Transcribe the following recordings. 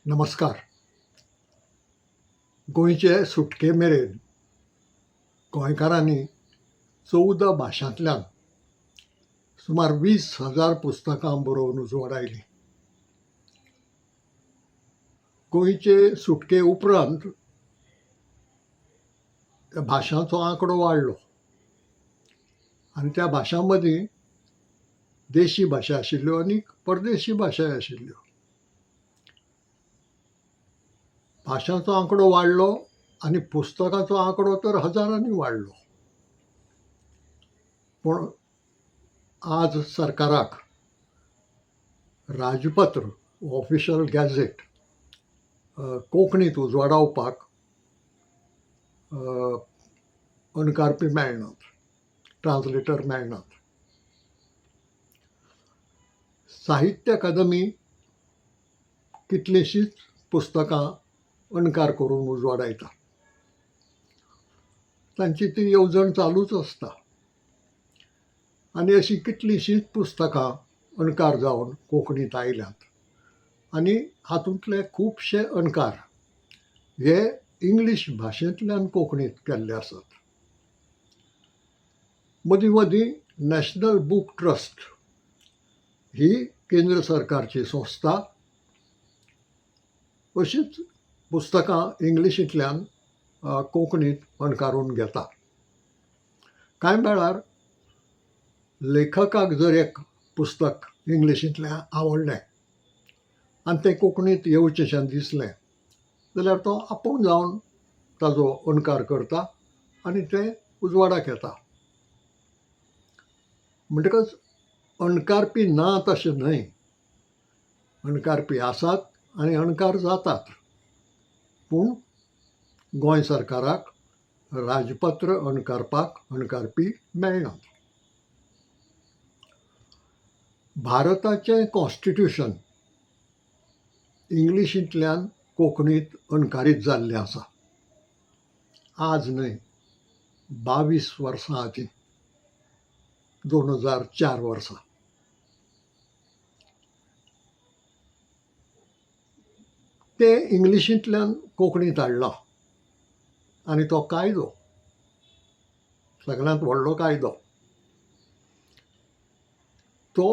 नमस्कार. गोंयचे सुटके मेरेन गोंयकारांनी 14 भाशांतल्यान सुमार 20,000 पुस्तकां बरोवन उजवाड आयलीं. गोंयचे सुटके उपरांत त्या भाशांचो आंकडो वाडलो आनी त्या भाशां मदीं देशी भाशा आशिल्ल्यो आनी परदेशी भाशाय आशिल्ल्यो. भाशांचो आंकडो वाडलो आनी पुस्तकांचो आंकडो तर हजारांनी वाडलो. पूण आज सरकाराक राजपत्र ऑफिशियल गॅझेट कोंकणींत उजवाडावपाक अणकारपी मेळनात, ट्रान्सलेटर मेळनात. साहित्य अकादमी कितलींशींच पुस्तकां अणकार करून उजवाडायता. तांची ती येवजण चालूच आसता आनी अशीं कितलींशींच पुस्तकां अणकार जावन कोंकणींत आयल्यात आनी हातूंतले खुबशे अणकार हे इंग्लीश भाशेंतल्यान कोंकणींत केल्ले आसात. मदीं मदीं नॅशनल बूक ट्रस्ट ही केंद्र सरकारची संस्था अशींच पुस्तकां इंग्लिशींतल्यान कोंकणींत अणकारून घेता. कांय वेळार लेखकाक जर एक पुस्तक इंग्लिशींतलें आवडलें आनी तें कोंकणींत येवचेशें दिसलें जाल्यार तो आपूण जावन ताजो अणकार करता आनी तें उजवाडाक येता. म्हणटकच अणकारपी नात अशें न्हय, अणकारपी आसात आनी अणकार जातात. पूण गोंय सरकाराक राजपत्र अणकारपाक अणकारपी मेळनात. भारताचें कॉन्स्टिट्यूशन इंग्लिशींतल्यान कोंकणींत अणकारीत जाल्लें आसा. आज न्हय, 22 वर्सां आदीं, 2004 वर्सा. तें इंग्लिशींतल्यान कोंकणींत हाडलां आनी तो कायदो सगळ्यांत व्हडलो कायदो तो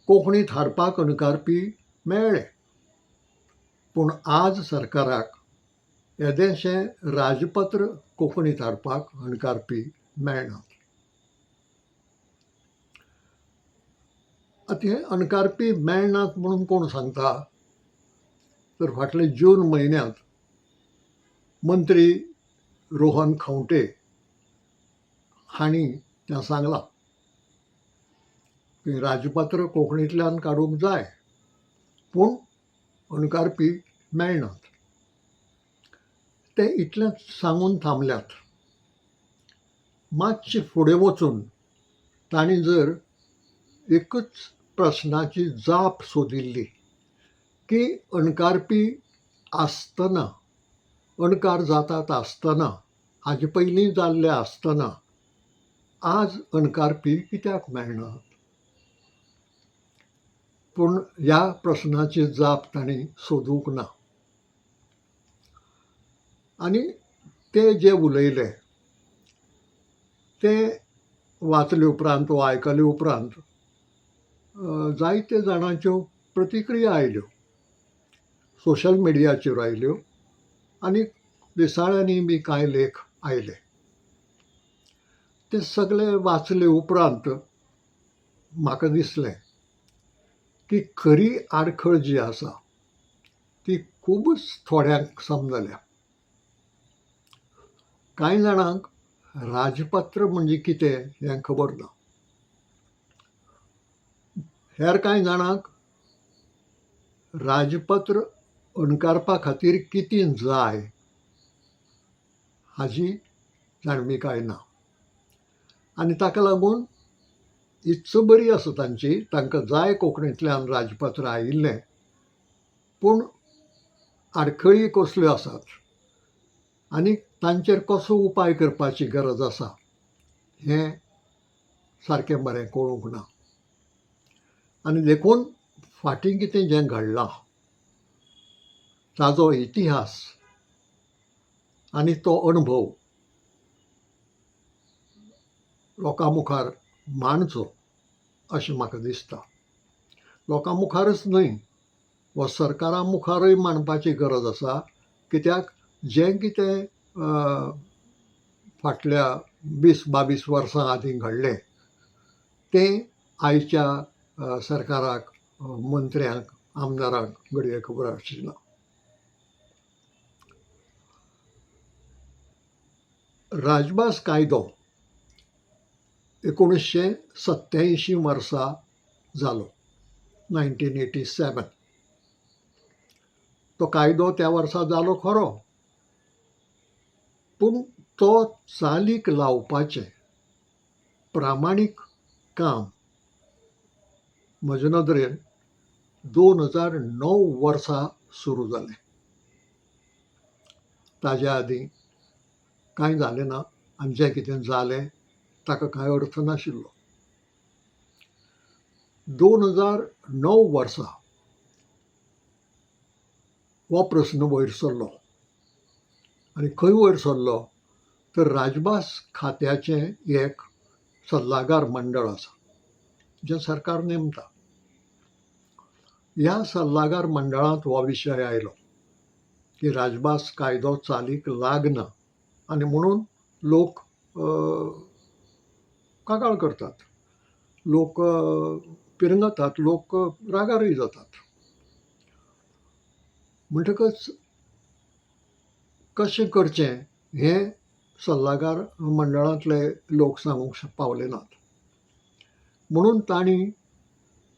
कोंकणींत हाडपाक अणकारपी मेळ्ळे. पूण आज सरकाराक येदेशें राजपत्र कोंकणींत हाडपाक अणकारपी मेळनात. आतां हे अणकारपी मेळनात म्हणून कोण सांगता तर फाटले जून म्हयन्यांत मंत्री रोहन खंवटे हांणी तें सांगलां की राजपत्र कोंकणींतल्यान काडूंक जाय पूण अणकारपी मेळनात. ते इतलेंच सांगून थांबल्यात. मातशें फुडें वचून तांणी जर एकच प्रस्नाची जाप सोदिल्ली की अणकारपी आसतना, अणकार जातात आसतना, हाजे पयलीं जाल्ले आसतना आज अणकारपी कित्याक मेळनात. पूण ह्या प्रस्नाची जाप तांणी सोदूंक ना. आनी ते जे उलयले ते वाचले उपरांत वा आयकले उपरांत जायते जाणांच्यो प्रतिक्रिया आयल्यो, सोशल मिडियाचेर आयल्यो आनी दिसाळ्यांनी बी कांय लेख आयले. ते सगळे वाचले उपरांत म्हाका दिसलें की खरी आडखळ जी आसा ती खूबच थोड्यांक समजल्या. कांय जाणांक राजपत्र म्हणजे कितें हें खबर ना. हेर कांय जाणांक राजपत्र अणकारपा खातीर कितें जाय हाजी जाणविकाय ना. आनी ताका लागून इत्स बरी आसा तांची, तांकां जाय कोंकणींतल्यान राजपत्र आयिल्लें, पूण आडखळी कसल्यो आसात आनी तांचेर कसो उपाय करपाची गरज आसा हें सारकें बरें कळूंक ना. आनी देखून फाटीं कितें जें घडलां ताजो इतिहास आनी तो अणभव लोकां मुखार मांडचो अशें म्हाका दिसता. लोकां मुखारच न्हय, वा सरकारा मुखारय मांडपाची गरज आसा. कित्याक जें कितें फाटल्या 20-22 वर्सां आदीं घडलें तें आयच्या सरकाराक, मंत्र्यांक, आमदारांक घडये खबर आशिना. राजभास कायदो 1987 वर्सा जालो, 1987. तो कायदो त्या वर्सा जालो खरो, पूण तो चालीक लावपाचें प्रामाणीक काम म्हजे नदरेन 2009 वर्सा सुरू जालें. ताज्या आदीं कांय जालें ना, आनी जें कितें जालें ताका कांय अर्थ नाशिल्लो. 2009 वर्सा हो प्रस्न वयर सरलो, आनी खंय वयर सरलो तर राजभास खात्याचें एक सल्लागार मंडळ आसा जें सरकार नेमता. ह्या सल्लागार मंडळांत हो विशय आयलो की राजभास कायदो चालीक लागना, आनी म्हणून लोक कागाळ करतात, लोक पिरंगतात, लोक रागारय जातात. म्हणटकच कशें करचें हें सल्लागार मंडळांतले लोक सांगूंक पावले नात. म्हणून तांणी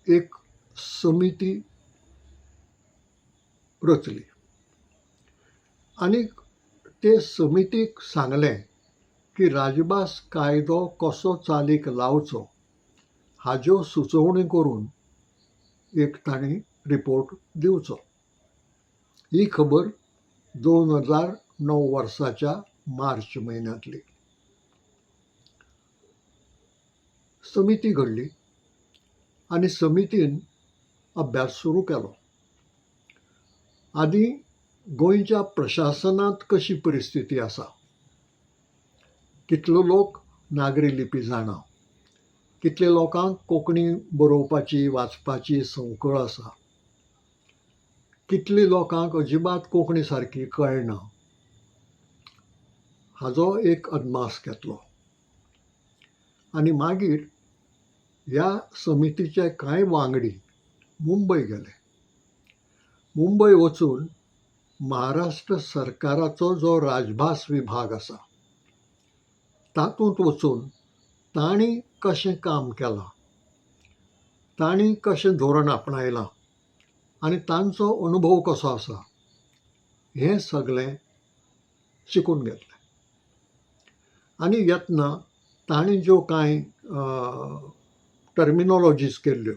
एक समिती रचली आनी ते समितीक सांगलें की राजभास कायदो कसो चालीक लावचो हाज्यो सुचोवण्यो करून एक तांणी रिपोर्ट दिवचो. ही खबर 2009 वर्साच्या मार्च म्हयन्यांतली. समिती घडली आनी समितीन अभ्यास सुरू केलो. आदीं गोंयच्या प्रशासनांत कशी परिस्थिती आसा, कितलो लोक नागरी लिपी जाणा, कितले लोकांक कोंकणी बरोवपाची वाचपाची संवकळ आसा, कितले लोकांक अजिबात कोंकणी सारकी कळना, हाजो एक अदमास घेतलो. आनी मागीर ह्या समितीचे कांय वांगडी मुंबय गेले. मुंबय वचून महाराष्ट्र सरकाराचो जो राजभास विभाग आसा तातूंत वचून तांणी कशें काम केलां, तांणी कशें धोरण आपणायलां आनी तांचो अणभव कसो आसा हें सगळें शिकून घेतलें. आनी येतना तांणी ज्यो कांय टर्मिनोलॉजीज केल्ल्यो,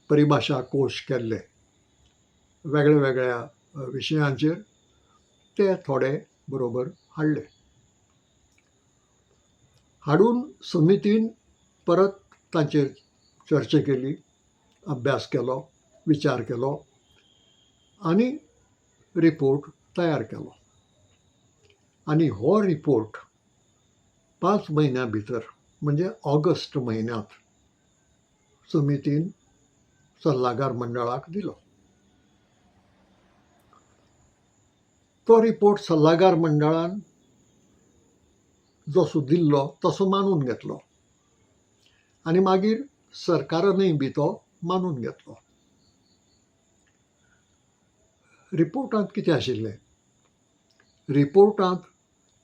परिभाशा कोश केल्ले वेगळ्या वेगळ्या विशयांचेर, ते थोडे बरोबर हाडले. हाडून समितीन परत तांचेर चर्चा केली, अभ्यास केलो, विचार केलो आनी रिपोर्ट तयार केलो. आनी हो रिपोर्ट 5 म्हयन्यां भितर म्हणजे ऑगस्ट म्हयन्यांत समितीन सल्लागार मंडळाक दिलो. तो रिपोर्ट सल्लागार मंडळान जसो दिल्लो तसो मानून घेतलो आनी मागीर सरकारानय बी तो मानून घेतलो. रिपोर्टांत कितें आशिल्लें? रिपोर्टांत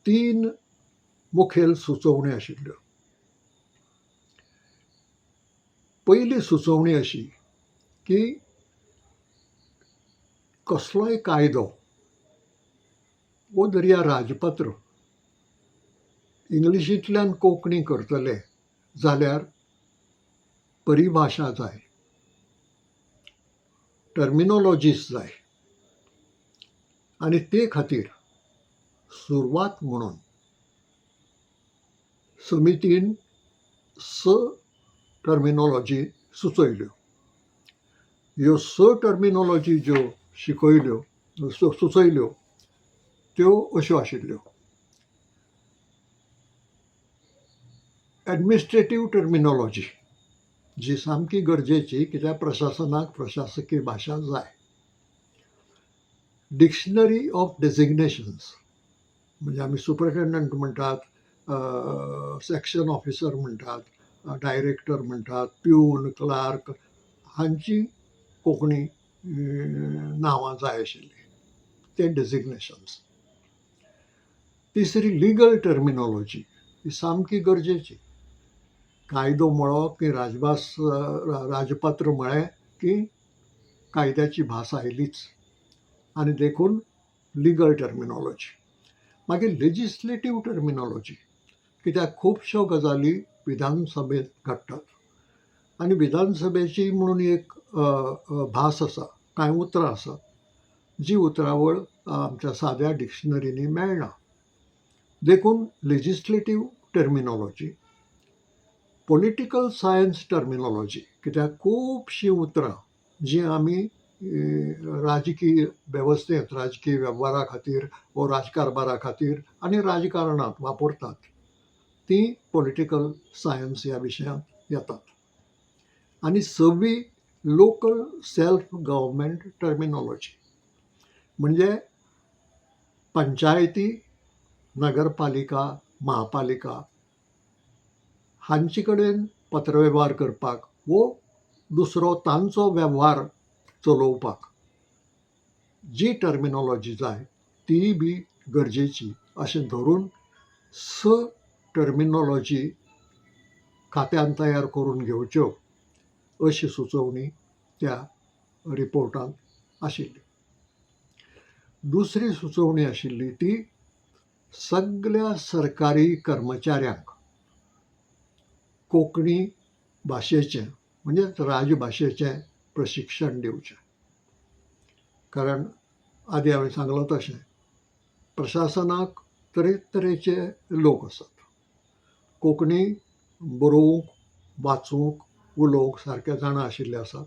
3 मुखेल सुचोवण्यो आशिल्ल्यो. पयली सुचोवणी अशी की कसलोय कायदो वो दर्या राजपत्र इंग्लिशींतल्यान कोंकणी करतले जाल्यार परिभाशा जाय, टर्मिनोलॉजीस जाय, आनी ते खातीर सुरवात म्हणून समितीन 6 टर्मिनोलॉजी सुचयल्यो. ह्यो 6 टर्मिनोलॉजी ज्यो शिकयल्यो सुचयल्यो त्यो अश्यो आशिल्ल्यो. एडमिनिस्ट्रेटीव टर्मिनॉलॉजी जी सामकी गरजेची, कित्याक प्रशासनाक प्रशासकीय भाशा जाय. डिक्शनरी ऑफ डेजिग्नेशन्स म्हणजे आमी सुपरिटेंडंट म्हणटात, सेक्शन ऑफिसर म्हणटात, डायरेक्टर म्हणटात, प्यून, क्लार्क हांची कोंकणी नांवां जाय आशिल्लीं, ते डेजिग्नेशन्स. तिसरी लिगल टर्मिनॉलॉजी ही सामकी गरजेची. कायदो म्हळो की राजपत्र म्हळें की कायद्याची भास आयलीच, आनी देखून लिगल टर्मिनॉलॉजी. मागीर लेजिस्लेटीव टर्मिनॉलॉजी, कित्याक खुबश्यो गजाली विधानसभेंत घडटात आनी विधानसभेची म्हणून एक भास आसा, कांय उतरां आसात जी उतरावळ आमच्या साद्या डिक्शनरींनी मेळना. देखून लेजिस्लेटीव टर्मिनॉलॉजी. पॉलिटिकल सायन्स टर्मिनॉलॉजी, कित्याक खुबशीं उतरां जीं आमी राजकीय वेवस्थेंत, राजकीय वेव्हारा खातीर वा राजकारबारा खातीर आनी राजकारणांत वापरतात, ती पॉलिटिकल सायन्स ह्या विशयांत येतात. आनी सवी लोकल सेल्फ गव्हर्मेंट टर्मिनॉलॉजी, म्हणजे पंचायती, नगरपालिका, महापालिका हांचे कडेन पत्रवेव्हार करपाक वो दुसरो तांचो वेव्हार चलोवपाक जी टर्मिनॉलॉजी जाय ती बी गरजेची अशें धरून 6 टर्मिनॉलॉजी खात्यान तयार करून घेवच्यो अशी सुचोवणी त्या रिपोर्टांत आशिल्ली. दुसरी सुचोवणी आशिल्ली ती सगळ्या सरकारी कर्मचाऱ्यांक कोंकणी भाशेचें म्हणजे राजभाशेचें प्रशिक्षण दिवचें. कारण आदीं हांवें सांगलां तशें प्रशासनाक तरेतरेचे लोक आसात. कोंकणी बरोवंक, वाचूंक, उलोवंक सारके जाणा आशिल्ले आसात.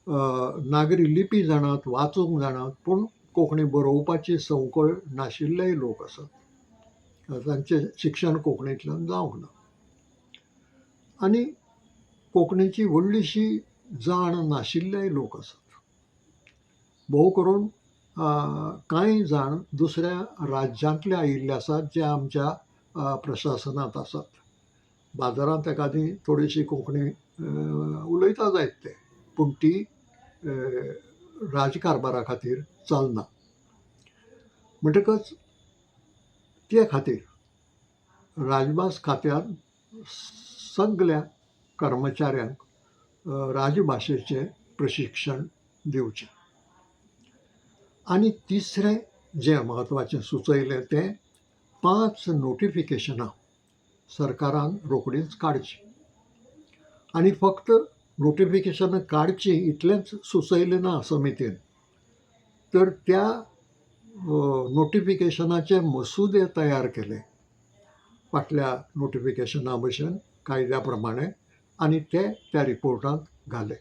नागरी लिपी जाणात, वाचूंक जाणात, पूण कोंकणी बरोवपाची संवकळ नाशिल्लेय लोक आसात. तांचें शिक्षण कोंकणींतल्यान जावंक ना. आनी कोंकणीची व्हडलीशी जाण नाशिल्लेय लोक आसात. भोव करून कांय जाण दुसऱ्या राज्यांतले आयिल्ले आसात जे आमच्या प्रशासनांत आसात. बाजारांत एकादी थोडीशी कोंकणी उलयता जायत ते, पूण ती राजकारबारा खातीर चलना. म्हणटकच ते खातीर राजभास खात्यान सगळ्या कर्मचाऱ्यांक राजभाशेचें प्रशिक्षण दिवचें. आनी तिसरें जें म्हत्वाचें सुचयलें तें 5 नोटिफिकेशनां सरकारान रोखडीच काडची. आनी फक्त नोटिफिकेशनां काडची इतलेंच सुचयलें ना समितीन, तर त्या नोटिफिकेशनाचे मसुदे तयार केले फाटल्या नोटिफिकेशना भशेन कायद्या प्रमाणे आनी ते त्या रिपोर्टांत घाले.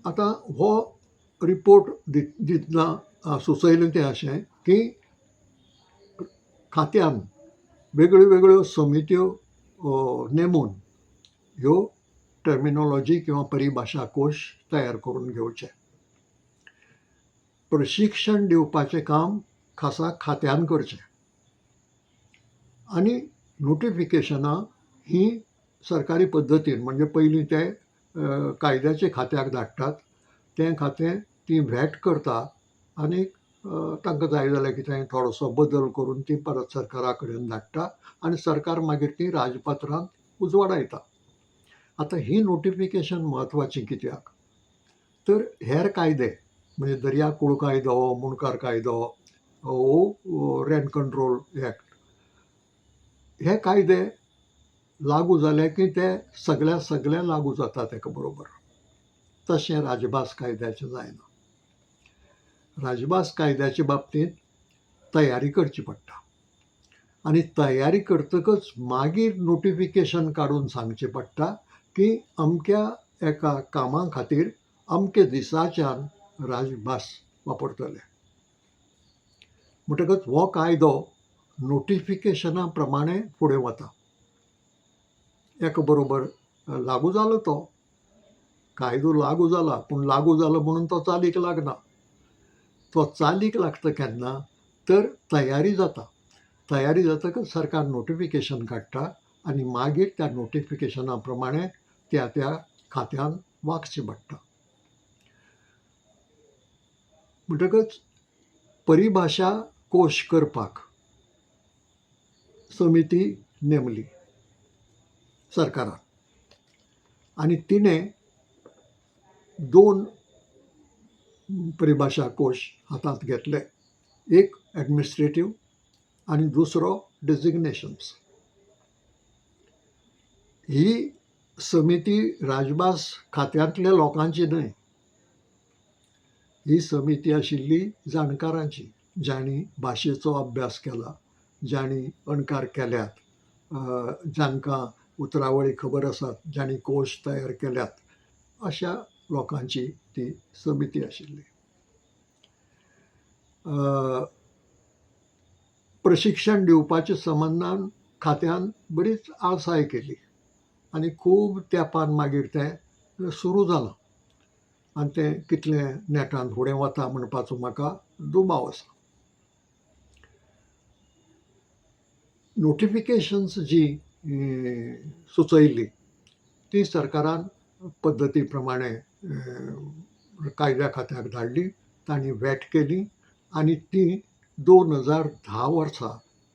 आतां हो रिपोर्ट दितना सुचयलें तें अशें की खात्यान वेगळ्यो वेगळ्यो समित्यो नेमून ह्यो टर्मिनॉलॉजी किंवा परिभाशा कोश तयार करून घेवचे. प्रशिक्षण दिवपाचें काम खासा खात्यान करचें. आनी नोटिफिकेशनां ही सरकारी पद्दतीन म्हणजे पयलीं ते कायद्याचे खात्याक धाडटात, तें खातें ती व्हॅट करता आनी तांकां जाय जाल्यार कितें थोडोसो बदल करून ती परत सरकारा कडेन धाडटा आनी सरकार मागीर ती राजपत्रांत उजवाडायता. आतां ही नोटिफिकेशन म्हत्वाची कित्याक तर हेर कायदे म्हणजे दर्याकूळ कायदो, मुणकार कायदो, रेंट कंट्रोल एक्ट हे कायदे लागू जाले की ते सगळ्या लागू जाता तेका बरोबर. तशें राजभास कायद्याचें जायना. राजभास कायद्याच्या बाबतींत तयारी करची पडटा आनी तयारी करतकच मागीर नोटिफिकेशन काडून सांगचें पडटा की अमक्या एका कामा खातीर अमके दिसाच्यान राजभास वापरतले. म्हणटकच हो कायदो नोटिफिकेशना प्रमाणे फुडें वता. एका बरोबर लागू जालो तो कायदो लागू जाला, पूण लागू जालो म्हणून तो चालीक लागना. तो चालीक लागता केन्ना तर तयारी जाता. तयारी जातकच सरकार नोटिफिकेशन काडटा आनी मागीर त्या नोटिफिकेशना प्रमाणे त्या त्या खात्यान वागचें पडटा. म्हणटकच परिभाशा कोश करपाक समिती नेमली सरकारान आनी तिणें 2 परिभाशा कोश हातांत घेतले. एक एडमिनिस्ट्रेटीव आनी दुसरो डेजिग्नेशन्स. ही समिती राजभास खात्यांतल्या लोकांची न्हय. ही समिती आशिल्ली जाणकारांची, जांणी भाशेचो अभ्यास केला, जांणी अणकार केल्यात, जांकां उतरावळी खबर आसात, जांणी कोश तयार केल्यात, अशा लोकांची ती समिती आशिल्ली. प्रशिक्षण दिवपाच्या संबंदान खात्यान बरीच आळसाय केली आनी खूब तेंपान मागीर तें सुरू जालां आनी तें कितलें नेटान फुडें वता म्हणपाचो म्हाका दुबाव आसा. नोटिफिकेशन्स जी सुचयल्ली ती सरकारान पद्दती प्रमाणे कायद्या खात्याक धाडली. तांणी वेट केली आनी ती 2010 वर्सा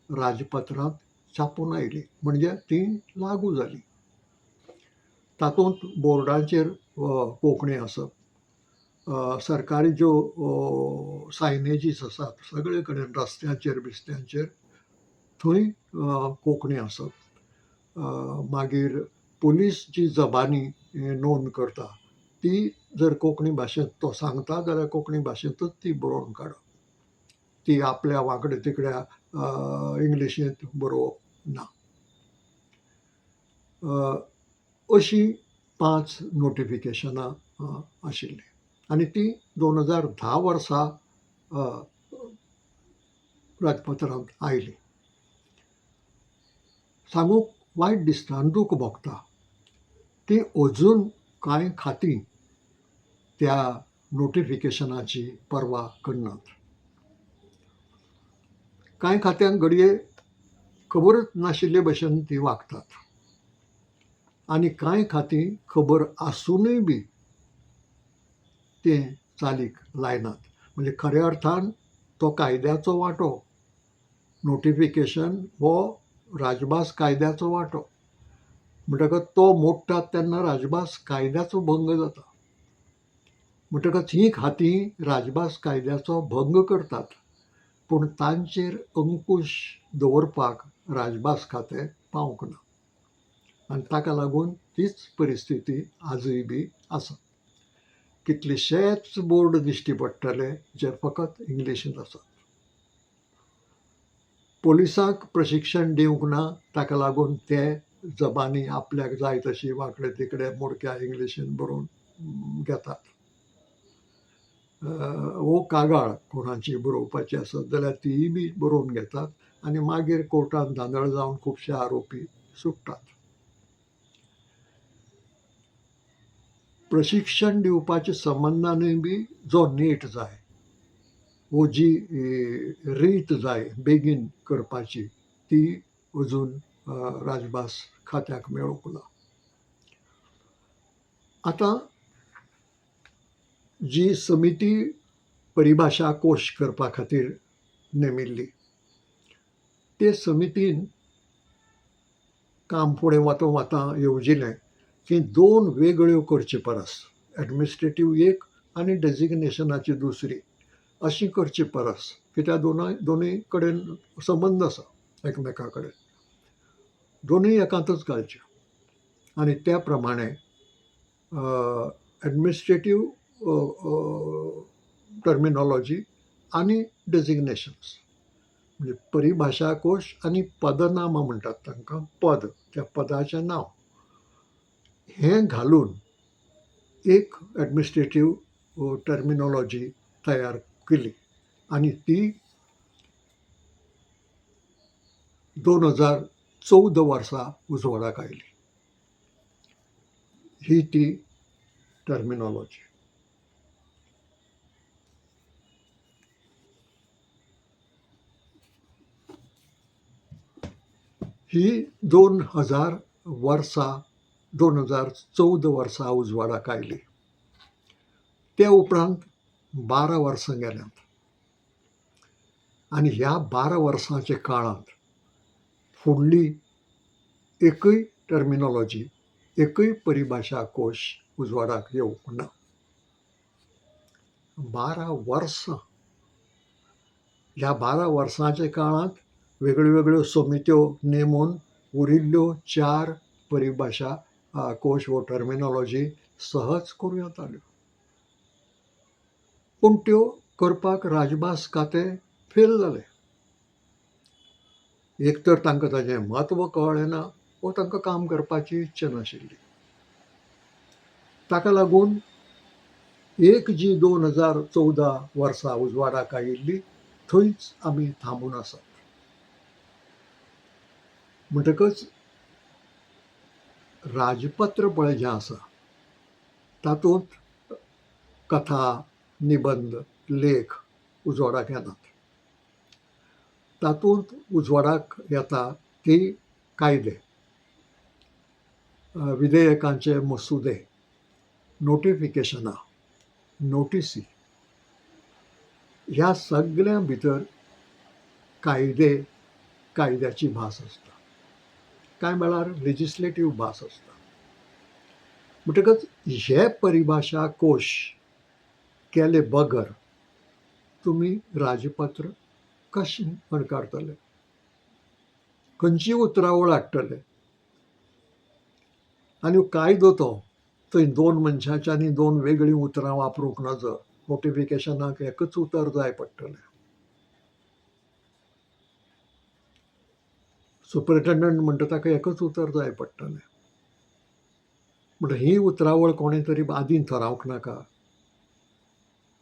राजपत्रांत छापून आयली, म्हणजे ती लागू जाली. तातूंत बोर्डाचेर कोंकणी आसप, सरकारी ज्यो सायनेजीस आसात सगळे कडेन रस्त्यांचेर बिस्त्यांचेर थंय कोंकणी आसप. मागीर पुलीस जी जबानी नोंद करता ती जर कोंकणी भाशेंत तो सांगता जाल्यार कोंकणी भाशेंतच ती बरोवन काडप. ती आपल्या वांकडे तिकड्या इंग्लिशींत बरोवप ना. अशीं 5 नोटिफिकेशनां आशिल्लीं आनी ती 2010 वर्सा राजपत्रांत आयली. सांगूक वायट दिसता आनी दूख भोगता की अजून कांय खातीं त्या नोटिफिकेशनाची पर्वा करनात. कांय खात्यांक घडये खबरच नाशिल्ले भशेन ती वागतात आनी कांय खातीं खबर आसुनूय बी तें चालीक लायनात. म्हणजे खऱ्या अर्थान तो कायद्याचो वांटो. नोटिफिकेशन हो राजभास कायद्याचो वांटो. म्हणटकच तो मोडटात तेन्ना राजभास कायद्याचो भंग जाता. म्हणटकच हीं खातीं राजभास कायद्याचो भंग करतात, पूण तांचेर अंकूश दवरपाक राजभास खातें पावंक ना. आनी ताका लागून तीच परिस्थिती आजूय बी आसा. कितलेशेच बोर्ड दिश्टी पडटले जे फकत इंग्लिशींत आसात. पोलिसांक प्रशिक्षण दिवंक ना, ताका लागून ते जबानी आपल्याक जाय तशी वांकडे तिकडे मोडक्या इंग्लिशींत बरोवन घेतात. वो कागाळ कोणाची बरोवपाची आसत जाल्यार तीय बी बरोवन घेतात आनी मागीर कोर्टांत धांदळ जावन खुबशे आरोपी सुट्टात. प्रशिक्षण दिवपाच्या संबंदानूय बी जो नेट जाय, वो जी रीत जाय बेगीन करपाची, ती अजून राजभास खात्याक मेळूंक ना. आतां जी समिती परिभाशा कोश करपा खातीर नेमिल्ली, ते समितीन काम फुडें वता येवजिलें की 2 वेगळ्यो करचे परस, एडमिनिस्ट्रेटीव एक आनी डेजिग्नेशनाची दुसरी, अशी करचे परस, कित्याक दोनूय कडेन संबंद आसा एकमेका कडेन, दोनूय एकांतच घालचे. आनी त्या प्रमाणे एडमिनिस्ट्रेटीव टर्मिनॉलॉजी आनी डेजिग्नेशन्स, म्हणजे परिभाशा कोश आनी पदनामां म्हणटात तांकां, पद, त्या पदाचें नांव, हें घालून एक ॲडमिनिस्ट्रेटिव्ह टर्मिनॉलॉजी तयार केली आणि ती 2014 वर्सा उजवाडाक आयली. ही ती टर्मिनॉलॉजी. ही 2014 वर्सा उजवाडाक आयली. त्या उपरांत 12 वर्सां गेल्यांत आनी ह्या 12 वर्सांच्या काळांत फुडली एकय टर्मिनॉलॉजी, एकय परिभाशा कोश उजवाडाक येवंक ना. 12 वर्सां. ह्या 12 वर्सांच्या काळांत वेगळ्यो वेगळ्यो समित्यो नेमून उरिल्ल्यो 4 परिभाशा कोश वो टर्मिनॉलॉजी सहज करूं येताल्यो. पूण त्यो करपाक राजभास खातें फेल जालें. एक तर तांकां ताचें म्हत्व कळ्ळें ना, वो तांकां काम करपाची इत्सा नाशिल्ली. ताका लागून एक जी 2014 वर्सा उजवाडाक आयिल्ली थंयच आमी थांबून आसात. म्हणटकच राजपत्र पळय जें आसा तातूंत कथा, निबंध, लेख उजवाडाक येनात. तातूंत उजवाडाक येता ती कायदे, विधेयकांचे मसुदे, नोटिफिकेशनां, नोटिसी. ह्या सगळ्या भितर कायद्याची भास आसता. कांय वेळार लेजिस्लेटीव भास आसता. म्हणटकच हे परिभाशा कोश केले बगर तुमी राजपत्र कशें अणकारतले, खंयची उतरावळ हाडटले. आनी कायदो तो थंय 2 मनशांची आनी 2 वेगळीं उतरां वापरूंक नजर. नोटिफिकेशनाक एकच उतर जाय पडटलें. सुपरिटेंडंट म्हणटा ताका एकच उतर जाय पडटलें. म्हणटा ही उतरावळ कोणें तरी आदीं थारावंक नाका.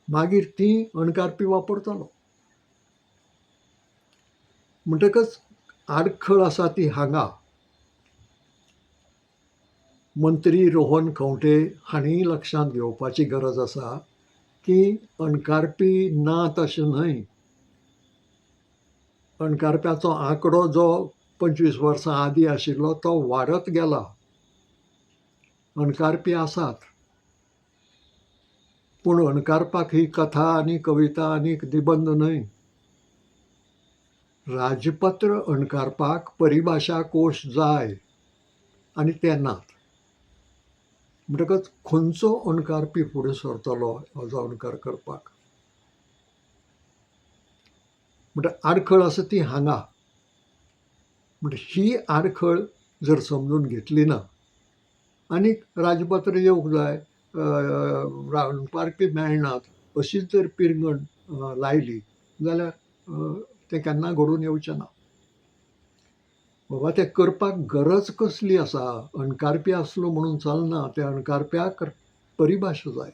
मागीर ती अणकारपी वापरतलो. म्हणटकच आडखळ आसा ती हांगा मंत्री रोहन खंवटे हांणी लक्षांत घेवपाची गरज आसा की अणकारपी नात अशें न्हय. अणकारप्याचो आंकडो जो 25 वर्सां आदीं आशिल्लो तो वाडत गेला. अणकारपी आसात, पूण अणकारपाक ही कथा आनी कविता आनी निबंध न्हय. राजपत्र अणकारपाक परिभाशा कोश जाय आनी ते नात. म्हणटकच खंयचो अणकारपी फुडें सरतलो हाचो अणकार करपाक. म्हणटा आडखळ आसा ती हांगा. म्हणटा ही आडखळ जर समजून घेतली ना आनी राजपत्र येवंक जाय, अणकारपी मेळनात अशीच जर पिरंगण लायली जाल्यार तें केन्ना घडून येवचें ना. बाबा तें करपाक गरज कसली आसा. अणकारपी आसलो म्हणून चलना. त्या अणकारप्याक परिभाशा जाय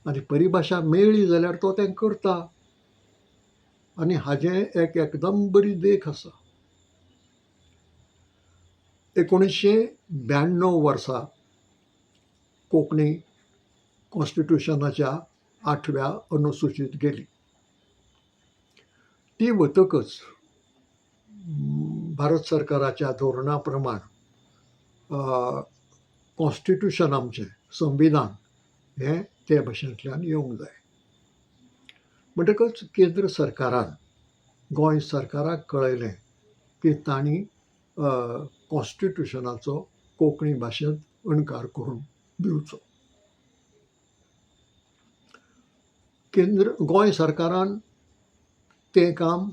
आनी परिभाशा मेळ्ळी जाल्यार तो तें करता. आनी हाजें एकदम बरी देख आसा. 1992 वर्सा कोंकणी कॉन्स्टिट्युशनाच्या 8व्या अनुसुचीत गेली. ती वतकच भारत सरकाराच्या धोरणा प्रमाण कॉन्स्टिट्युशन आमचें संविधान हें ते भाशेंतल्यान येवंक जाय. म्हणटकच केंद्र सरकारान गोंय सरकाराक कळयलें की तांणी कॉन्स्टिट्युशनाचो कोंकणी भाशेंत अणकार करून दिवचो. गोंय सरकारान तें काम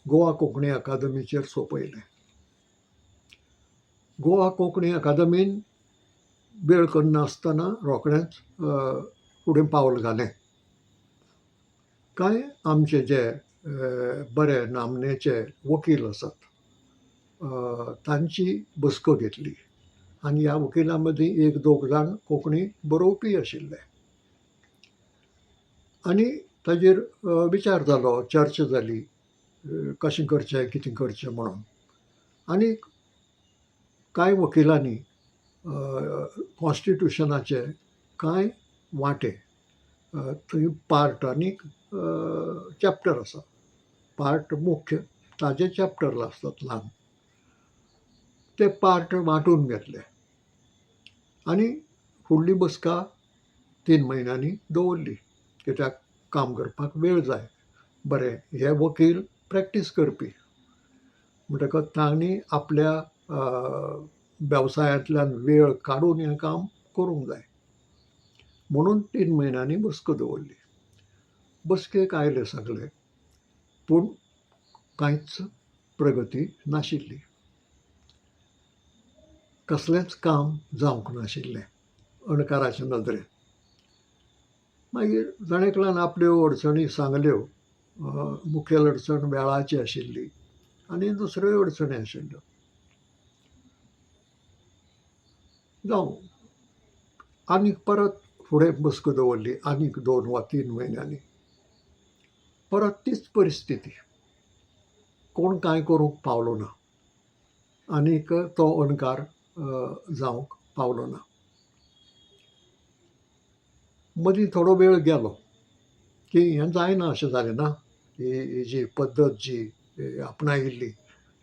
गोवा कोंकणी अकादमीचेर सोपयलें. गोवा कोंकणी अकादमीन वेळ करनासतना रोखडेंच फुडें पावल घालें. कांय आमचे जे बरे नामनेचे वकील आसात तांची बसको घेतली आनी ह्या वकिलां मदीं एक दोग जाण कोंकणी बरोवपी आशिल्ले. आनी ताजेर विचार जालो, चर्चा जाली, कशें करचें, कितें करचें म्हणून. आनी कांय वकिलांनी कॉन्स्टिट्युशनाचे कांय वांटे थंय पार्ट आनीक चॅप्टर आसा. पार्ट मुख्य, ताजे चॅप्टर आसतात ल्हान. ते पार्ट वांटून घेतले आनी फुडली बसका 3 म्हयन्यांनी दवरली. कित्याक काम करपाक वेळ जाय. बरें, हे वकील प्रॅक्टीस करपी म्हणटकच तांणी आपल्या वेवसायांतल्यान वेळ काडून हें काम करूंक जाय म्हणून 3 म्हयन्यांनी बसको दवरली. बसकेक आयले सगळे, पूण कांयच प्रगती नाशिल्ली. कसलेंच काम जावंक नाशिल्लें अणकाराचे नदरेन. मागीर जाणेकल्यान आपल्यो अडचणी सांगल्यो. मुखेल अडचण वेळाची आशिल्ली आनी दुसऱ्योय अडचणी आशिल्ल्यो. जावं, आनीक परत फुडें बसको दवरली आनीक 2 वा 3 म्हयन्यांनी. परत तीच परिस्थिती. कोण कांय करूंक पावलो ना आनीक तो अणकार जावंक पावलो ना. मदीं थोडो वेळ गेलो की हें जायना अशें जालें ना. ही जी पद्दत जी आपणायिल्ली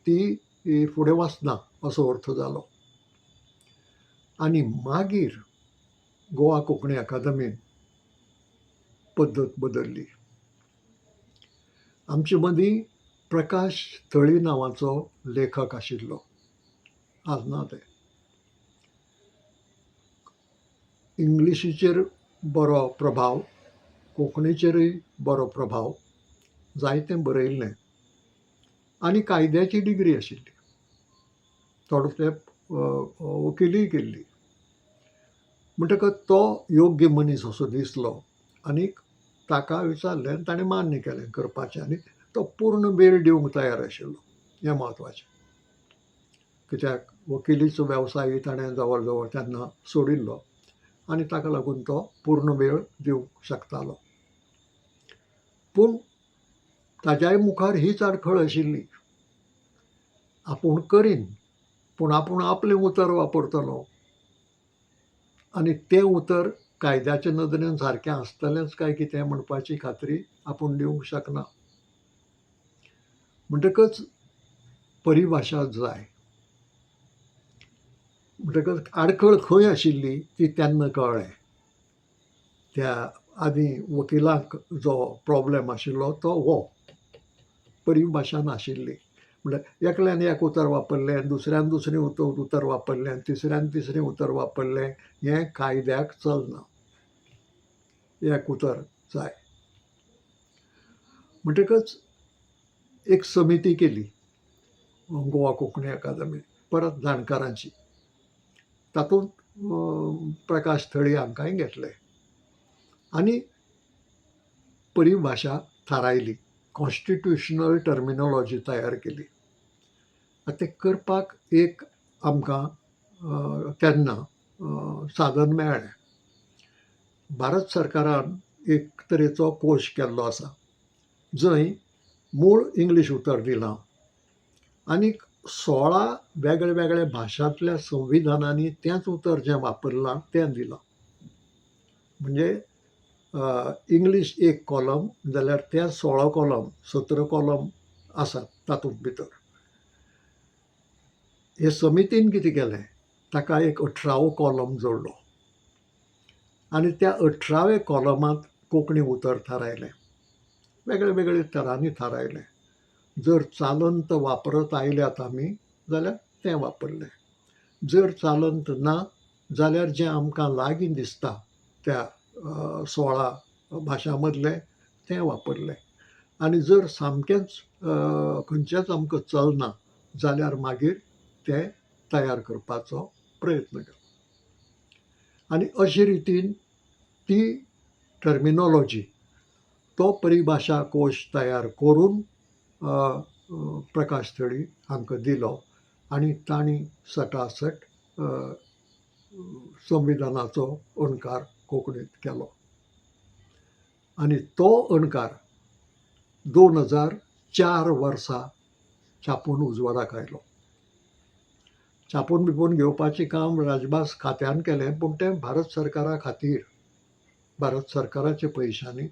ती फुडें वचना असो अर्थ जालो. आनी मागीर गोवा कोंकणी अकादमीन पद्दत बदल्ली. आमचे मदीं प्रकाश थळी नांवाचो लेखक आशिल्लो. आज ना ते. इंग्लिशीचेर बरो प्रभाव, कोंकणीचेरूय बरो प्रभाव, जायतें बरयल्लें आनी कायद्याची डिग्री आशिल्ली. थोडो तेंप वकिलीय केल्ली. म्हणटकच तो योग्य मनीस असो दिसलो आनीक ताका विचारलें, ताणें मान्य केलें करपाचें आनी तो पूर्ण वेळ दिवंक तयार आशिल्लो. हें म्हत्वाचें. कित्याक वकिलीचो वेवसाय ताणें जवळ जवळ तेन्ना सोडिल्लो आनी ताका लागून तो पूर्ण वेळ दिवंक शकतालो. पूण ताज्याय मुखार हीच आडखळ आशिल्ली. आपूण करीन, पूण आपूण आपलें उतर वापरतलो आनी तें उतर कायद्याचे नदरेन सारकें आसतलेंच काय कितें म्हणपाची खात्री आपूण दिवंक शकना. म्हणटकच परिभाशा जाय. म्हणटकच आडखळ खंय आशिल्ली ती तेन्ना कळ्ळें. त्या आदीं वकिलांक जो प्रॉब्लेम आशिल्लो तो हो, परिभाशा नाशिल्ली. म्हणल्यार एकल्यान एक उतर वापरलें, दुसऱ्यान दुसरें उतर वापरलें, तिसऱ्यान तिसरें उतर वापरलें, हें कायद्याक चलना. एक उतर जाय. म्हणटकच एक समिती केली गोवा कोंकणी अकादमीन, परत जाणकारांची. तातूंत प्रकाश थळी हांकांय घेतले आनी परिभाशा थारायली. कॉन्स्टिट्युशनल टर्मिनोलॉजी तयार केली. तें करपाक एक आमकां तेन्ना साधन मेळ्ळें. भारत सरकारान एक तरेचो कोश केल्लो आसा, जंय मूळ इंग्लीश उतर दिलां आनीक 16 वेगळ्या वेगळ्या भाशांतल्या संविधानांनी तेंच उतर जें वापरलां तें दिलां. म्हणजे इंग्लीश एक कॉलम जाल्यार ते 16 कॉलम, 17 कॉलम आसात तातूंत भितर. हे समितीन कितें केलें, ताका एक 18वो कॉलम जोडलो आनी त्या 18व्या कॉलमांत कोंकणी उतर थारायलें. वेगळे वेगळे तरांनी थारायलें. जर चालंत वापरत आयल्यात आमी जाल्यार तें वापरलें. जर चालंत ना जाल्यार जें आमकां लागीं दिसता त्या 16 भाशां मदलें तें वापरलें. आनी जर सामकेंच खंयचेंच आमकां चलना जाल्यार मागीर तें तयार करपाचो प्रयत्न केलो. आनी अशे रितीन ती टर्मिनोलॉजी, तो परिभाशा कोश तयार करून प्रकाश थळी हांकां दिलो आनी तांणी सटासट संविधानाचो अणकार कोंकणींत केलो आनी तो अणकार 2004 वर्सा छापून उजवाडाक आयलो. छापून बिपून घेवपाचें काम राजभास खात्यान केलें, पूण तें भारत सरकारा खातीर, भारत सरकाराच्या पयशांनी,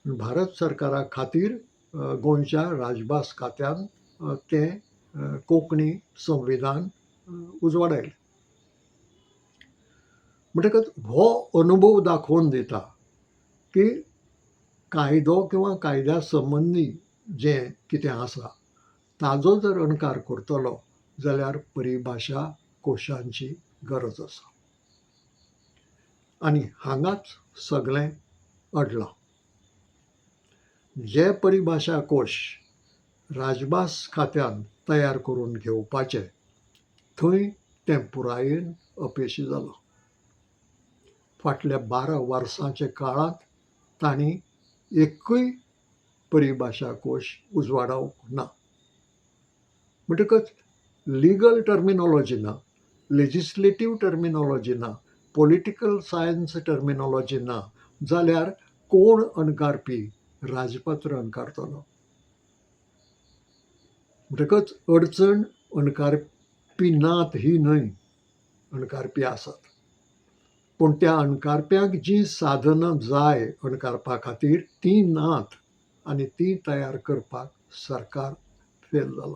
भारत सरकारा खातीर गोंयच्या राजभास खात्यान तें कोंकणी संविधान उजवाडायलें. म्हणटकच हो अनुभव दाखोवन दिता की कायदो किंवा कायद्या संबंदी जें कितें आसा ताजो जर अणकार करतलो जाल्यार परिभाशा कोशांची गरज आसा. आनी हांगाच सगळें अडलां. जे परिभाशा कोश राजभास खात्यान तयार करून घेवपाचे थंय तें पुरायेन अपेशी जालां. फाटल्या 12 वर्सांच्या काळांत तांणी एकूय परिभाशा कोश उजवाडावंक ना. म्हणटकच लिगल टर्मिनॉलॉजी ना, लेजिस्लेटीव टर्मिनॉलॉजी ना, पॉलिटिकल सायन्स टर्मिनॉलॉजी ना जाल्यार कोण अणकारपी राजपत्र अणकारतलो. म्हणटकच अडचण अणकारपी नात ही न्हय, अणकारपी आसात. पूण त्या अणकारप्यांक जीं साधनां जाय अणकारपा खातीर तीं नात आनी तीं तयार करपाक सरकार फेल जाला.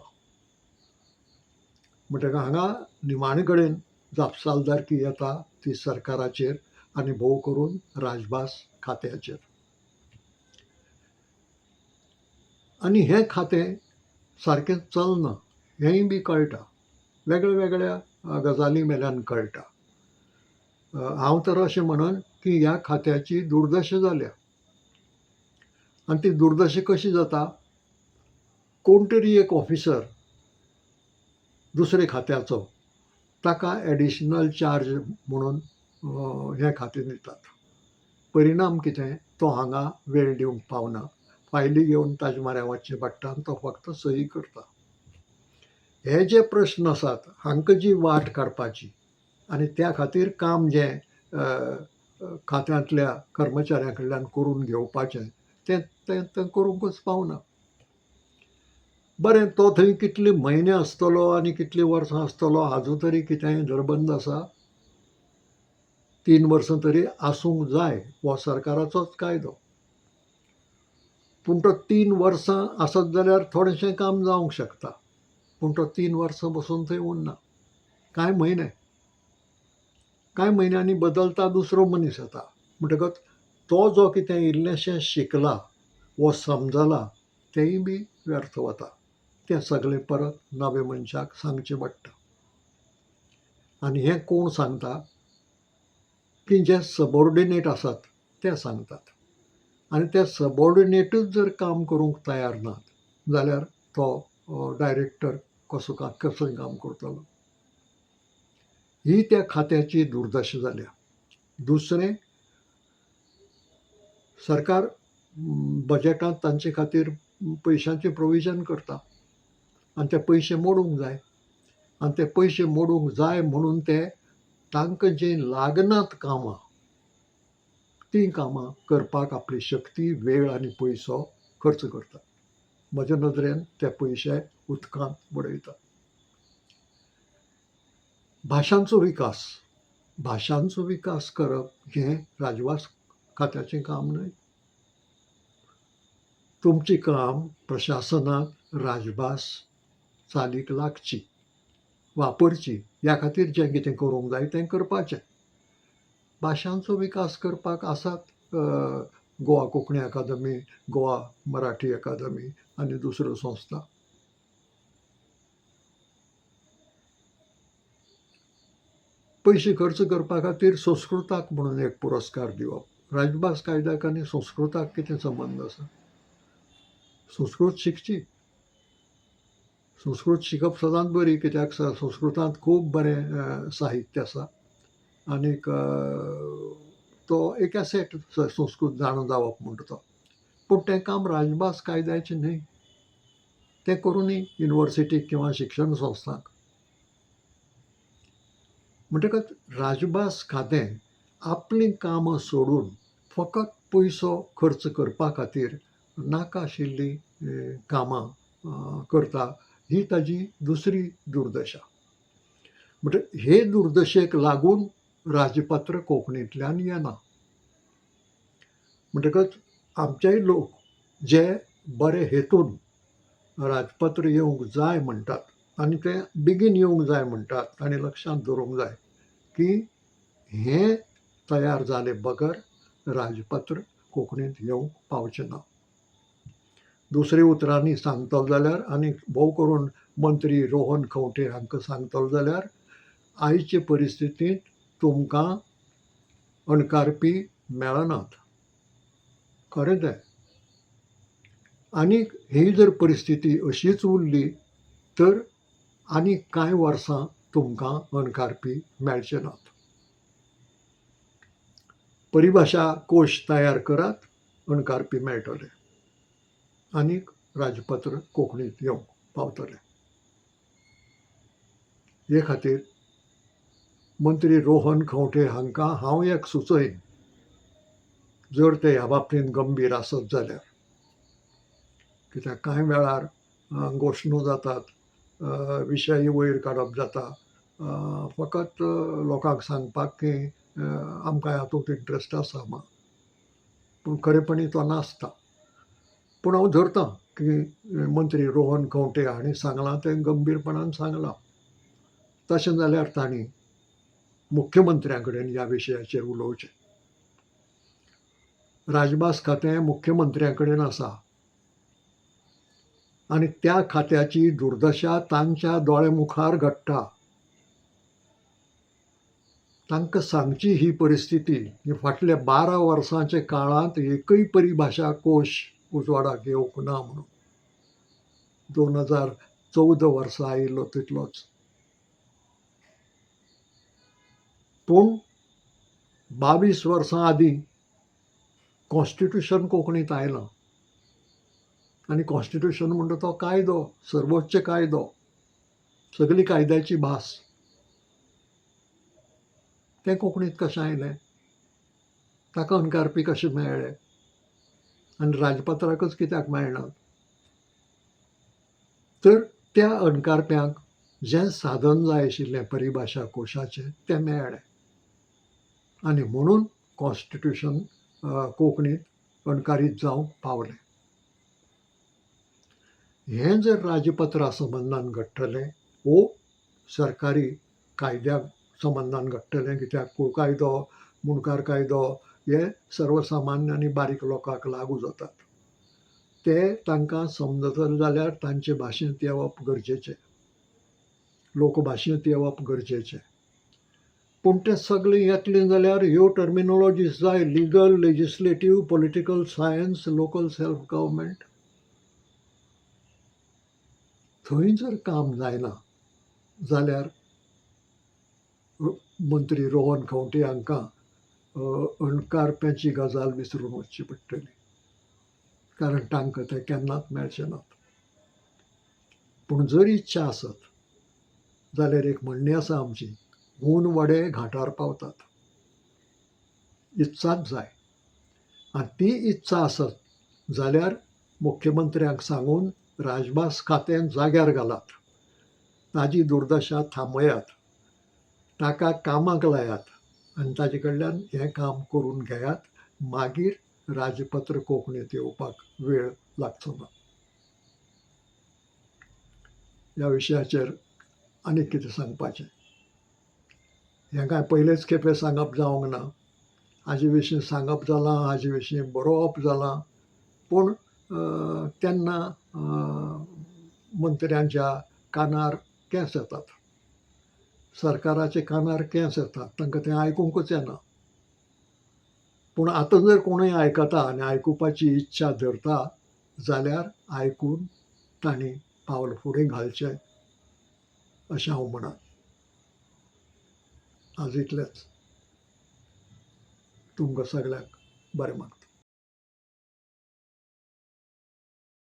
म्हणटकच हांगा निमाणे कडेन जापसालदारकी येता ती सरकाराचेर आनी भोव करून राजभास खात्याचेर. आनी हें खातें सारकें चलना हेंय बी कळटा, वेगळ्या वेगळ्या गजाली वेल्यान कळटा. हांव तर अशें म्हणन की ह्या खात्याची दुर्दशा जाल्या. आनी ती दुर्दशा कशी जाता, कोण तरी एक ऑफिसर दुसरे खात्याचो ताका एडिशनल चार्ज म्हणून हें खातें दितात. परिणाम कितें, तो हांगा वेळ दिवंक पावना, फायली घेवन ताजे म्हऱ्यान वचचें पडटा आनी तो फक्त सही करता. हे जे प्रश्न आसात हांकां जी वाट काडपाची आनी त्या खातीर काम जें खात्यांतल्या कर्मचाऱ्यां कडल्यान करून घेवपाचें तें करूंकच पावना. बरें, तो थंय कितले म्हयने आसतलो आनी कितलीं वर्सां आसतलो हाजो तरी कितेंय दरबंद आसा? 3 वर्सां तरी आसूंक जाय हो सरकाराचोच कायदो. पूण तो 3 वर्सां आसत जाल्यार थोडेंशें काम जावंक शकता, पूण तो 3 वर्सां बसून थंय उरना. कांय म्हयन्यांनी बदलता, दुसरो मनीस येता. म्हणटकच तो जो कितें इल्लेंशें शिकला वो समजला तेंय बी व्यर्थ वता. तें सगळें परत नवे मनशाक सांगचें पडटा. आनी हें कोण सांगता, की जे सबऑर्डिनेट आसात ते सांगतात. आनी ते सबऑर्डिनेटूच जर काम करूंक तयार नात जाल्यार तो डायरेक्टर कसो काम करतलो. ही त्या खात्याची दुर्दशा जाल्या. दुसरें, सरकार बजेटांत तांचे खातीर पयशांचें प्रोविजन करता आनी ते पयशे मोडूंक जाय. आनी ते पयशे मोडूंक जाय म्हणून ते तांकां जीं लागनात कामां तीं कामां करपाक आपली शक्ती, वेळ आनी पयसो खर्च करतात. म्हज्या नदरेन ते पयशे उदकांत बुडयतात. भाशांचो विकास करप हें राजभास खात्याचें काम न्हय. तुमचें काम प्रशासनाक राजभास चालीक लागची, वापरची, ह्या खातीर जें कितें करूंक जाय तें करपाचें. भाशांचो विकास करपाक आसात गोवा कोंकणी अकादमी, गोवा मराठी अकादमी आनी दुसऱ्यो संस्था. पयशे खर्च करपा खातीर संस्कृताक म्हणून एक पुरस्कार दिवप. राजभास कायद्याक आनी संस्कृताक कितें संबंद आसा? संस्कृत शिकची. संस्कृत शिकप सदांच बरी, कित्याक संस्कृतांत खूब बरें साहित्य आसा आनीक तो एक एसेट संस्कृत जाणो जावप म्हणटा तो. पूण तें काम राजभास कायद्याचें न्हय. तें करूनी युनिवर्सिटीक किंवा शिक्षण संस्थांक. म्हणटकच राजभास खातें आपलीं कामां सोडून फकत पयसो खर्च करपा खातीर नाका आशिल्लीं कामां करता, ही ताजी दुसरी दुर्दशा. म्हणटकीर हे दुर्दशेक लागून राजपत्र कोंकणींतल्यान येना. म्हणटकच आमचेय लोक जे बरे हेतून राजपत्र येवंक जाय म्हणटात आनी तें बेगीन येवंक जाय म्हणटात, आनी लक्षांत दवरूंक जाय की हें तयार जाले बगर राजपत्र कोंकणींत येवंक पावचें ना. दुसऱ्या उतरांनी सांगतलो जाल्यार आनी भोव करून मंत्री रोहन खंवटे हांकां सांगतलो जाल्यार आयचे परिस्थितींत तुमकां अणकारपी मेळनात. खरें तें. आनीक ही जर परिस्थिती अशीच उरली तर आनीक कांय वर्सां तुमकां अणकारपी मेळचे नात. परिभाशा कोश तयार करात, अणकारपी मेळटले आनीक राजपत्र कोंकणींत येवंक पावतलें. हे खातीर मंत्री रोहन खंवटे हांकां हांव एक सुचयन, जर ते ह्या बाबतींत गंभीर आसत जाल्यार. कित्याक कांय वेळार घोशणो जातात, विशय वयर काडप जाता, फकत लोकांक सांगपाक की आमकां हातूंत इंट्रस्ट आसा मा, पूण खरेपणी तो नासता. पूण हांव धरतां की मंत्री रोहन खंवटे हांणी सांगलां तें गंभीरपणान सांगलां. तशें जाल्यार तांणी मुख्यमंत्र्या कडेन ह्या विशयाचेर उलोवचें. राजभास खातें मुख्यमंत्र्या कडेन आसा आनी त्या खात्याची दुर्दशा तांच्या दोळे मुखार घडटा. तांकां सांगची ही परिस्थिती की फाटल्या 12 वर्सांच्या काळांत एकय परिभाशा कोश उजवाडाक येवंक ना म्हणून. 2014 वर्सा आयिल्लो तितलोच. पूण 22 वर्सां आदीं कॉन्स्टिट्यूशन कोंकणींत आयलां आनी कॉन्स्टिट्यूशन म्हणटा तो कायदो, सर्वोच्च कायदो, सगली कायद्याची भास. तें कोंकणींत कशें आयलें? ताका अणकारपी कशे मेळ्ळे? आनी राजपत्राकच कित्याक मेळना? तर त्या अणकारप्यांक जें साधन जाय आशिल्लें परिभाशा कोशाचें तें मेळ्ळें आनी म्हणून कॉन्स्टिट्यूशन कोंकणींत अणकारीत जावंक पावलें. हें जर राजपत्रा संबंदान घडटलें वो सरकारी कायद्या संबंदान घडटलें, कित्याक कुळ कायदो, मुणकार कायदो हे सर्वसामान्य आनी बारीक लोकांक लागू जातात. ते तांकां समजतले जाल्यार तांचे भाशेंत येवप गरजेचें, लोकभाशेंत येवप गरजेचें. पूण तें सगळें येतलें जाल्यार ह्यो टर्मिनोलॉजीज जाय, legal, legislative, political science, local self government. थंय जर काम जायना जाल्यार मंत्री रोहन खंवटे हांकां अणकारप्याची गजाल विसरून वचची पडटली, कारण तांकां ते केन्नाच मेळचे नात. पूण जर इच्छा आसत जाल्यार एक म्हणणी आसा आमची, हून वडे घांटार पावतात. इत्साच जाय आनी ती इत्सा आसत जाल्यार मुख्यमंत्र्याक सांगून राजभास खातें जाग्यार घालात, ताजी दुर्दशा थांबयात, ताका कामाक लायात आनी ताजे कडल्यान हें काम करून घेयात. मागीर राजपत्र कोंकणींत येवपाक वेळ लागचो ना. ह्या विशयाचेर आनीक कितें सांगपाचें? हें काय पयलेच खेपे सांगप जावंक ना. हाजे विशीं सांगप जालां, हाजे विशीं बरोवप जालां, पूण तेन्ना मंत्र्यांच्या कानार केंस येतात, सरकाराच्या कानार केंस येतात, तांकां तें आयकूंकूच येना. पूण आतां जर कोणूय आयकता आनी आयकुपाची इच्छा धरता जाल्यार आयकून तांणी पावल फुडें घालचें अशें हांव म्हणत. आज इतलेंच. तुमकां सगळ्यांक बरें मागता.